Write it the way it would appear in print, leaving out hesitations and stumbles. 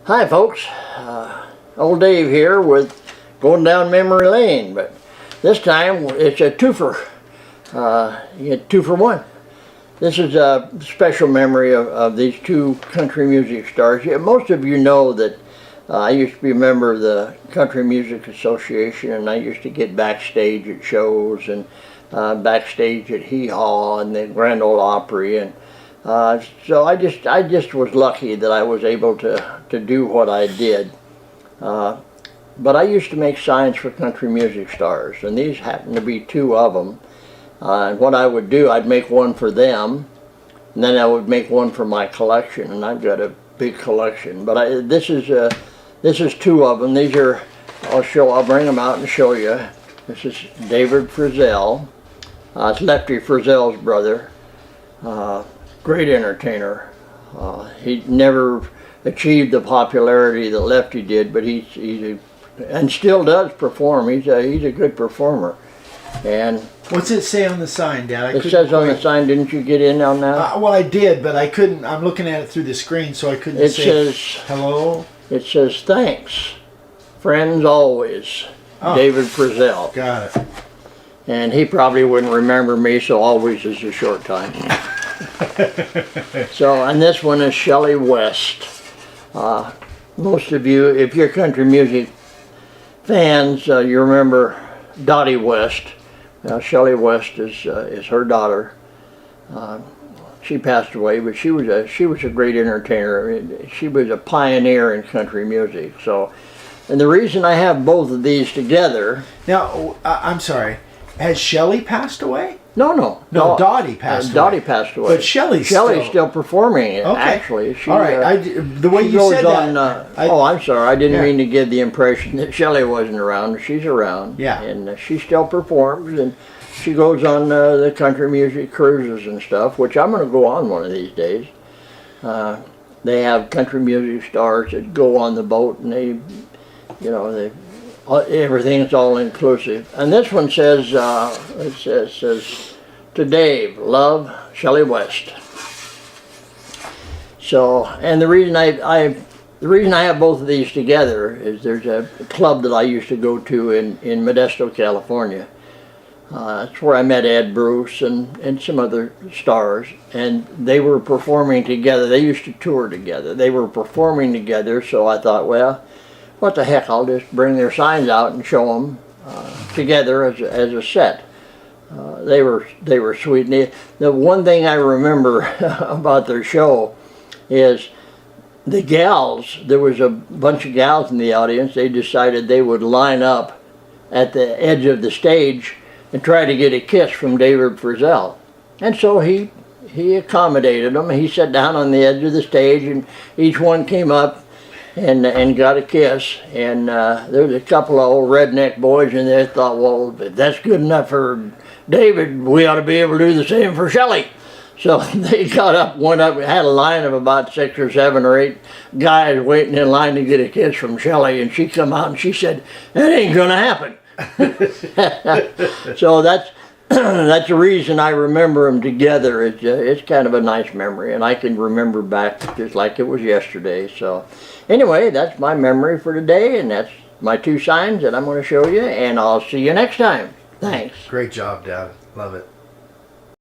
Hi folks, old Dave here with going down memory lane, but this time it's a twofer. You get 2 for 1. This is a special memory of these two country music stars. Most of you know that I used to be a member of the Country Music Association, and I used to get backstage at shows and backstage at Hee Haw and the Grand Ole Opry, and so I just was lucky that I was able to do what I did. But I used to make signs for country music stars, and these happened to be 2 of them. And what I would do, I'd make one for them, and then I would make one for my collection, and I've got a big collection. But this is 2 of them. These are, I'll bring them out and show you. This is David Frizzell. It's Lefty Frizzell's brother. Great entertainer. He never achieved the popularity that Lefty did, but and still does perform. He's a good performer. And what's it say on the sign, Dad? It says on the sign. Didn't you get in on that? Well, I did, but I couldn't. I'm looking at it through the screen, so I couldn't. It says hello. It says thanks, friends always. Oh, David Frizzell. Got it. And he probably wouldn't remember me, so always is a short time. So, and this one is Shelley West. Most of you, if you're country music fans, you remember Dottie West. Shelley West is her daughter. She passed away, but she was a great entertainer. She was a pioneer in country music. So, and the reason I have both of these together. Now, I'm sorry. Has Shelley passed away? No. Dottie passed away. Dottie passed away. But Shelley's still performing it, okay. Actually. All right. The way you said that. I'm sorry. I didn't mean to give the impression that Shelley wasn't around. She's around. Yeah. And she still performs, and she goes on the country music cruises and stuff, which I'm going to go on one of these days. They have country music stars that go on the boat, and everything's all inclusive. And this one says, it says, to Dave, love, Shelley West. So, and the reason I have both of these together is there's a club that I used to go to in Modesto, California. That's where I met Ed Bruce and some other stars, and they were performing together. They used to tour together. They were performing together, so I thought, well, what the heck, I'll just bring their signs out and show them together as a set. They were sweet. And the one thing I remember about their show is the gals, there was a bunch of gals in the audience. They decided they would line up at the edge of the stage and try to get a kiss from David Frizzell. And so he accommodated them. He sat down on the edge of the stage, and each one came up and got a kiss. And there was a couple of old redneck boys in there thought, well, if that's good enough for David, we ought to be able to do the same for Shelley. So they got up, went up, had a line of about 6 or 7 or 8 guys waiting in line to get a kiss from Shelley, and she come out and she said, that ain't gonna happen. So that's the reason I remember them together. It's kind of a nice memory, and I can remember back just like it was yesterday. So anyway, that's my memory for today, and that's my 2 signs that I'm going to show you, and I'll see you next time. Thanks. Great job, Dad. Love it.